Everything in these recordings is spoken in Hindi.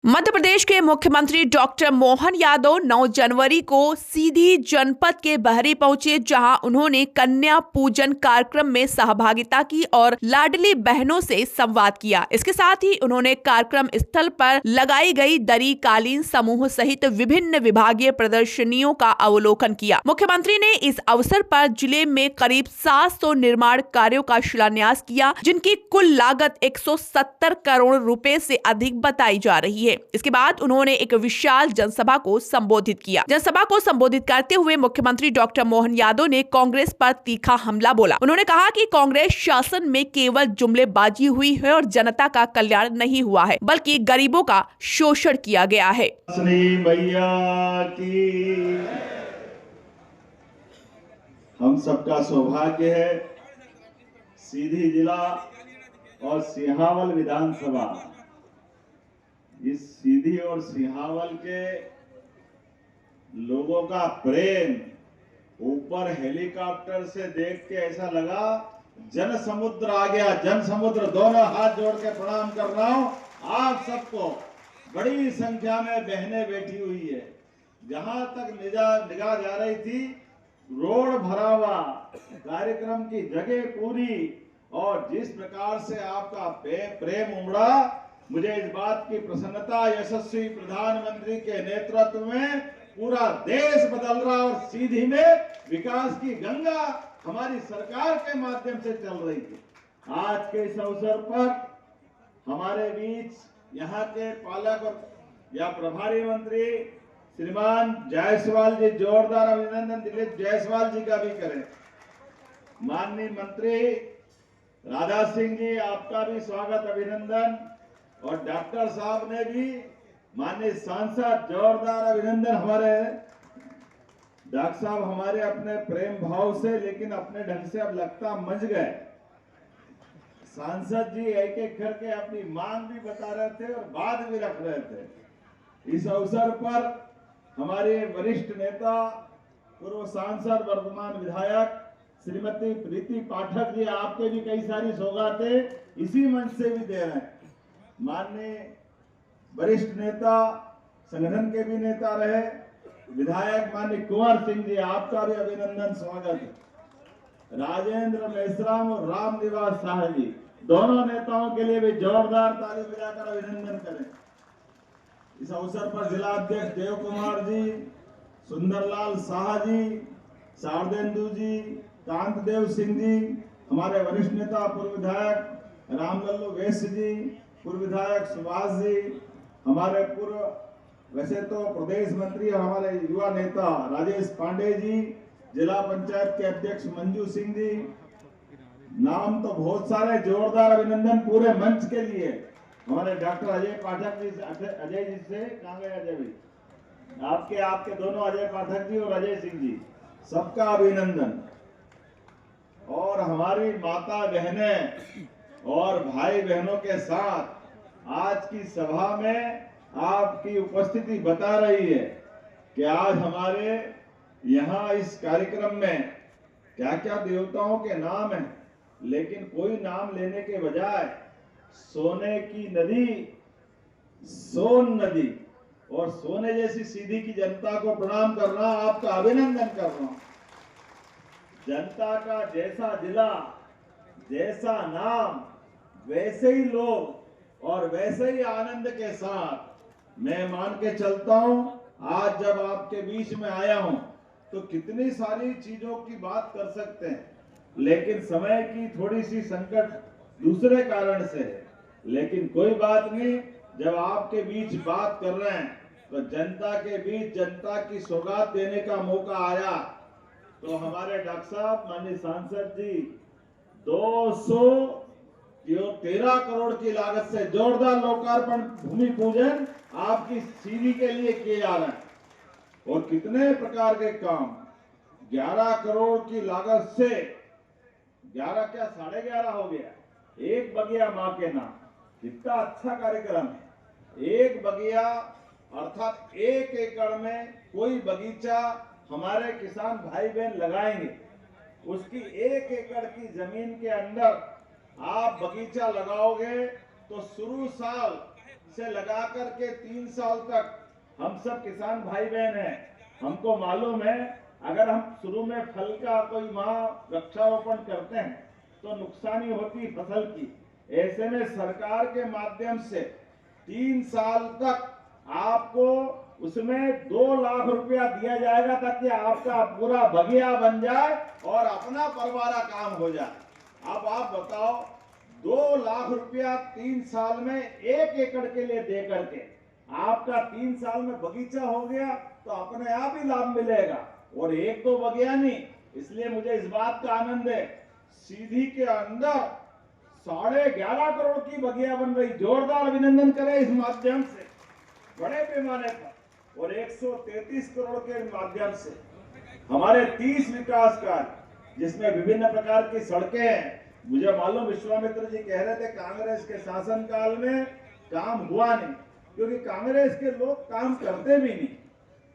मध्य प्रदेश के मुख्यमंत्री डॉक्टर मोहन यादव 9 जनवरी को सीधी जनपद के बहरी पहुंचे, जहां उन्होंने कन्या पूजन कार्यक्रम में सहभागिता की और लाडली बहनों से संवाद किया। इसके साथ ही उन्होंने कार्यक्रम स्थल पर लगाई गई दरी, कालीन समूह सहित विभिन्न विभागीय प्रदर्शनियों का अवलोकन किया। मुख्यमंत्री ने इस अवसर पर जिले में करीब 700 निर्माण कार्यों का शिलान्यास किया, जिनकी कुल लागत 170 करोड़ रुपए से अधिक बताई जा रही है। इसके बाद उन्होंने एक विशाल जनसभा को संबोधित किया। जनसभा को संबोधित करते हुए मुख्यमंत्री डॉक्टर मोहन यादव ने कांग्रेस पर तीखा हमला बोला। उन्होंने कहा कि कांग्रेस शासन में केवल जुमलेबाजी हुई है और जनता का कल्याण नहीं हुआ है, बल्कि गरीबों का शोषण किया गया है। हम सबका सौभाग्य है, सीधी जिला और सिंहावल विधानसभा, इस सीधी और सिंहावल के लोगों का प्रेम ऊपर हेलीकॉप्टर से देख के ऐसा लगा जन समुद्र आ गया। जन समुद्र, दोनों हाथ जोड़ के प्रणाम कर रहा हूं आप सबको। बड़ी संख्या में बहनें बैठी हुई है। जहां तक निगाह जा रही थी, रोड भरा हुआ, कार्यक्रम की जगह पूरी, और जिस प्रकार से आपका प्रेम उमड़ा, मुझे इस बात की प्रसन्नता, यशस्वी प्रधानमंत्री के नेतृत्व में पूरा देश बदल रहा और सीधी में विकास की गंगा हमारी सरकार के माध्यम से चल रही है। आज के इस अवसर पर हमारे बीच यहाँ के पालक या प्रभारी मंत्री श्रीमान जायसवाल जी, जोरदार अभिनंदन दिलीप जायसवाल जी का भी करें। माननीय मंत्री राधा सिंह जी, आपका भी स्वागत, अभिनंदन। और डॉक्टर साहब ने भी, माननीय सांसद, जोरदार अभिनंदन। हमारे डॉक्टर साहब हमारे अपने प्रेम भाव से, लेकिन अपने ढंग से अब लगता मंझ गए। सांसद जी एक एक करके अपनी मांग भी बता रहे थे और बात भी रख रहे थे। इस अवसर पर हमारे वरिष्ठ नेता, पूर्व सांसद, वर्तमान विधायक श्रीमती प्रीति पाठक जी, आपके भी कई सारी सौगातें इसी मंच से भी दे रहे हैं। माननीय वरिष्ठ नेता, संगठन के भी नेता रहे, विधायक माननीय कुंवर सिंह जी, आपका भी अभिनंदन, स्वागत है। राजेंद्र मेश्राम और राम निवास शाह जी, दोनों नेताओं के लिए भी जोरदार ताली बजाकर अभिनंदन करें। इस अवसर पर जिला अध्यक्ष देव कुमार जी, सुंदरलाल शाह जी, शारदेंदु जी, कांत देव सिंह जी, हमारे वरिष्ठ नेता पूर्व विधायक रामलल्लू वैश्य जी, पूर्व विधायक सुभाष जी, हमारे पूर्व वैसे तो प्रदेश मंत्री और हमारे युवा नेता राजेश पांडे जी, जिला पंचायत के अध्यक्ष मंजू सिंह जी, नाम तो बहुत सारे, जोरदार अभिनंदन पूरे मंच के लिए। हमारे डॉक्टर अजय पाठक जी, अजय जी से कहाँ गए अजय भाई, आपके दोनों, अजय पाठक जी और अजय सिंह जी, सबका अभिनंदन। और हमारी माता बहनें और भाई बहनों के साथ आज की सभा में आपकी उपस्थिति बता रही है कि आज हमारे यहाँ इस कार्यक्रम में क्या क्या देवताओं के नाम हैं, लेकिन कोई नाम लेने के बजाय सोने की नदी, सोन नदी और सोने जैसी सीधी की जनता को प्रणाम कर रहा हूं, आपका अभिनंदन कर रहा हूं। जनता का जैसा जिला, जैसा नाम, वैसे ही लोग और वैसे ही आनंद के साथ मैं मान के चलता हूं। आज जब आपके बीच में आया हूं तो कितनी सारी चीजों की बात कर सकते हैं, लेकिन समय की थोड़ी सी संकट दूसरे कारण से है, लेकिन कोई बात नहीं। जब आपके बीच बात कर रहे हैं तो जनता के बीच जनता की सौगात देने का मौका आया, तो हमारे डॉक्टर साहब, माननीय सांसद जी, 213 करोड़ की लागत से जोरदार लोकार्पण, भूमि पूजन आपकी सीधी के लिए किए जा रहे हैं। और कितने प्रकार के काम, 11 करोड़ की लागत से, 11 क्या 11.5 हो गया, एक बगिया मां के नाम, कितना अच्छा कार्यक्रम है। एक बगिया अर्थात 1 एकड़ में कोई बगीचा हमारे किसान भाई बहन लगाएंगे, उसकी 1 एकड़ की जमीन के अंदर आप बगीचा लगाओगे तो शुरू साल से लगा करके 3 साल तक हम सब किसान भाई बहन हैं, हमको मालूम है अगर हम शुरू में फल का कोई माह वृक्षारोपण करते हैं तो नुकसानी होती फसल की। ऐसे में सरकार के माध्यम से 3 साल तक आपको उसमें 2 लाख रुपया दिया जाएगा ताकि आपका पूरा बगिया बन जाए और अपना परवारा काम हो जाए। अब आप बताओ 2 लाख रुपया 3 साल में 1 एकड़ के लिए दे करके आपका 3 साल में बगीचा हो गया तो अपने आप ही लाभ मिलेगा। और एक तो बगिया नहीं, इसलिए मुझे इस बात का आनंद है सीधी के अंदर 11.5 करोड़ की बगिया बन रही। जोरदार अभिनंदन करें इस माध्यम से बड़े पैमाने पर। और 133 करोड़ के माध्यम से हमारे 30 विकास कार्य जिसमें विभिन्न प्रकार की सड़कें हैं। मुझे मालूम विश्वामित्र जी कह रहे थे कांग्रेस के शासन काल में काम हुआ नहीं, क्योंकि कांग्रेस के लोग काम करते भी नहीं।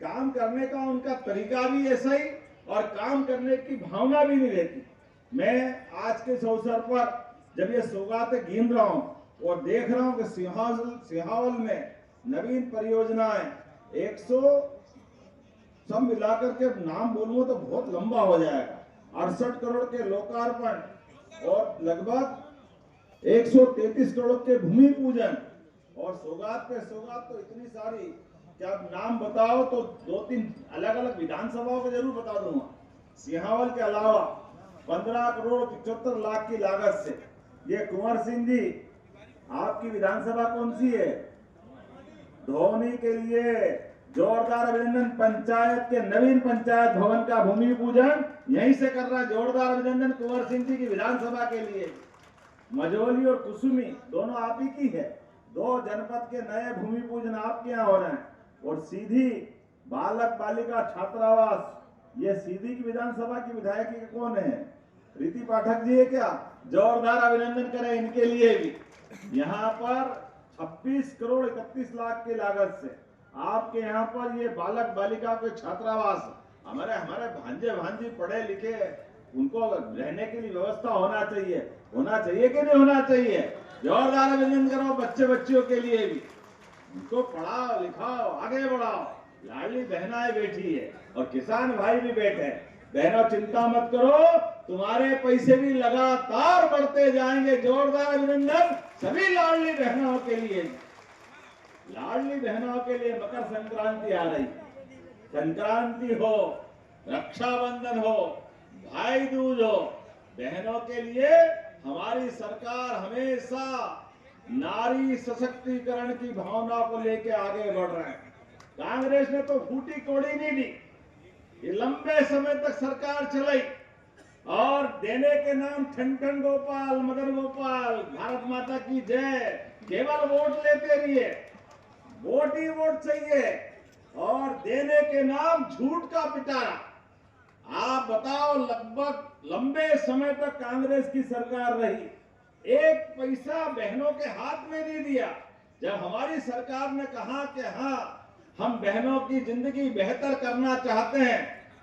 काम करने का उनका तरीका भी ऐसा ही और काम करने की भावना भी नहीं रहती। मैं आज के इस अवसर पर जब ये सौगातें गिन रहा हूं और देख रहा हूं कि सिहावल में नवीन परियोजनाएं 100 सब मिलाकर के नाम बोलूं तो बहुत लंबा हो जाएगा। 68 करोड़ के लोकार्पण और लगभग 133 करोड़ के भूमि पूजन और सौगात पे सौगात तो इतनी सारी कि आप नाम बताओ तो 2-3 अलग अलग विधानसभाओं को जरूर बता दूंगा। सिहावल के अलावा 15 करोड़ 75 लाख की लागत से ये कुंवर सिंह जी आपकी विधानसभा कौन सी है? धोनी के लिए जोरदार अभिनंदन। पंचायत के नवीन पंचायत भवन का भूमि पूजन यहीं से कर रहा है। जोरदार अभिनंदन कुंवर सिंह जी की विधानसभा के लिए। मझौली और कुसुमी दोनों आप ही की है। 2 जनपद के नए भूमि पूजन आपके यहाँ हो रहे हैं। और सीधी बालक बालिका छात्रावास ये सीधी की विधानसभा की विधायक कौन है? रीति पाठक जी है क्या? जोरदार अभिनंदन करें इनके लिए भी। यहाँ पर 26 करोड़ 31 लाख की लागत से आपके यहाँ पर ये बालक बालिका के छात्रावास हमारे भांजे भांजी पढ़े लिखे उनको रहने के लिए व्यवस्था होना चाहिए कि नहीं होना चाहिए? जोरदार अभिनंदन करो बच्चे बच्चियों के लिए भी। उनको पढ़ाओ लिखाओ आगे बढ़ाओ। लाडली बहनाएं बैठी है और किसान भाई भी बैठे। बहनों चिंता मत करो, तुम्हारे पैसे भी लगातार बढ़ते जाएंगे। जोरदार अभिनंदन सभी लाडली बहनों के लिए। लाडली बहनों के लिए मकर संक्रांति आ रही। संक्रांति हो, रक्षाबंधन हो, भाई दूज हो, बहनों के लिए हमारी सरकार हमेशा नारी सशक्तिकरण की भावना को लेकर आगे बढ़ रहे हैं। कांग्रेस ने तो फूटी कोड़ी नहीं दी। ये लंबे समय तक सरकार चलाई और देने के नाम ठन गोपाल मदन गोपाल भारत माता की जय केवल वोट लेते रहिए। वोट ही वोट चाहिए और देने के नाम झूठ का पिटारा। आप बताओ लगभग लंबे समय तक कांग्रेस की सरकार रही, एक पैसा बहनों के हाथ में नहीं दिया। जब हमारी सरकार ने कहा कि हाँ हम बहनों की जिंदगी बेहतर करना चाहते हैं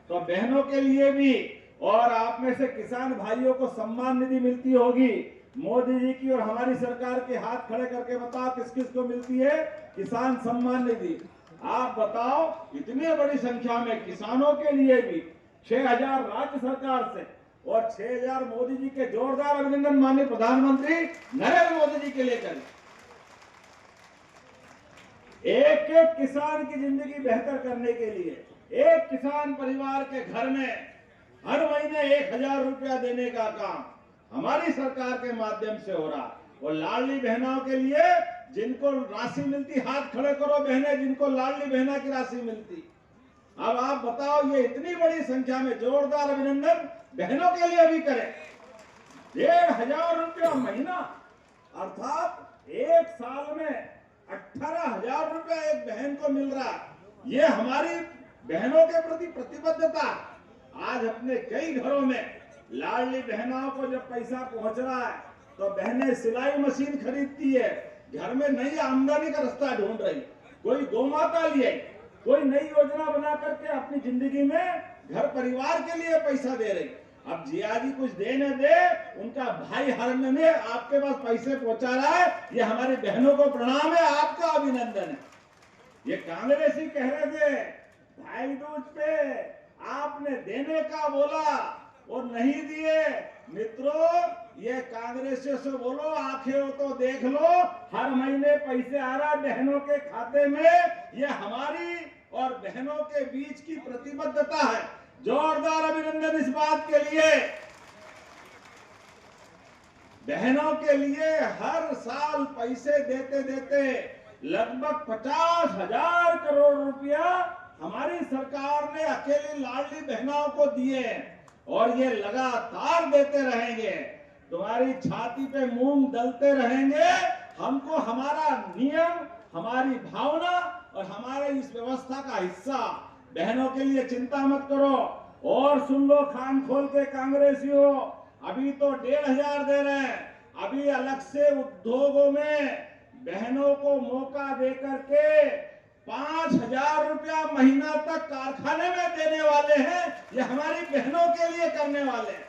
तो बहनों के लिए भी और आप में से किसान भाइयों को सम्मान निधि मिलती होगी। मोदी जी की और हमारी सरकार के हाथ खड़े करके बताओ किस किस को मिलती है किसान सम्मान निधि? आप बताओ इतनी बड़ी संख्या में किसानों के लिए भी 6000 राज्य सरकार से और 6000 मोदी जी के जोरदार अभिनंदन माननीय प्रधानमंत्री नरेंद्र मोदी जी के लिए करें। एक एक किसान की जिंदगी बेहतर करने के लिए एक किसान परिवार के घर में हर महीने 1000 रुपया देने का काम हमारी सरकार के माध्यम से हो रहा। और लाडली बहनों के लिए जिनको राशि मिलती हाथ खड़े करो बहनें जिनको लाडली बहना की राशि मिलती। अब आप बताओ ये इतनी बड़ी संख्या में जोरदार अभिनंदन बहनों के लिए भी करें। 1500 रुपया महीना अर्थात एक साल में 18,000 रुपया एक बहन को मिल रहा। ये हमारी बहनों के प्रति प्रतिबद्धता। आज अपने कई घरों में लाडली बहनों को जब पैसा पहुंच रहा है तो बहनें सिलाई मशीन खरीदती है, घर में नई आमदनी का रास्ता ढूंढ रही। कोई गोमाता लिए कोई नई योजना बना करके अपनी जिंदगी में घर परिवार के लिए पैसा दे रही। अब जिया जी कुछ देने दे, उनका भाई हरन ने आपके पास पैसे पहुंचा रहा है, ये हमारी बहनों को प्रणाम है, आपका अभिनंदन है। ये कांग्रेसी कह रहे थे भाई दूज पे आपने देने का बोला और नहीं दिए। मित्रों, ये कांग्रेसियों से बोलो, आंखें हो तो देख लो, हर महीने पैसे आ रहा बहनों के खाते में। ये हमारी और बहनों के बीच की प्रतिबद्धता है। जोरदार अभिनंदन इस बात के लिए। बहनों के लिए हर साल पैसे देते देते लगभग 50,000 करोड़ रुपया हमारी सरकार ने अकेली लाडली बहनों को दिए और ये लगातार देते रहेंगे। तुम्हारी छाती पे मूंग दलते रहेंगे। हमको हमारा नियम, हमारी भावना और हमारे इस व्यवस्था का हिस्सा। बहनों के लिए चिंता मत करो। और सुन लो खान खोल के कांग्रेसियों, अभी तो 1,500 दे रहे हैं, अभी अलग से उद्योगों में बहनों को मौका देकर के 5,000 रुपया महीना तक कारखाने में देने वाले हैं। ये हमारी बहनों के लिए करने वाले हैं।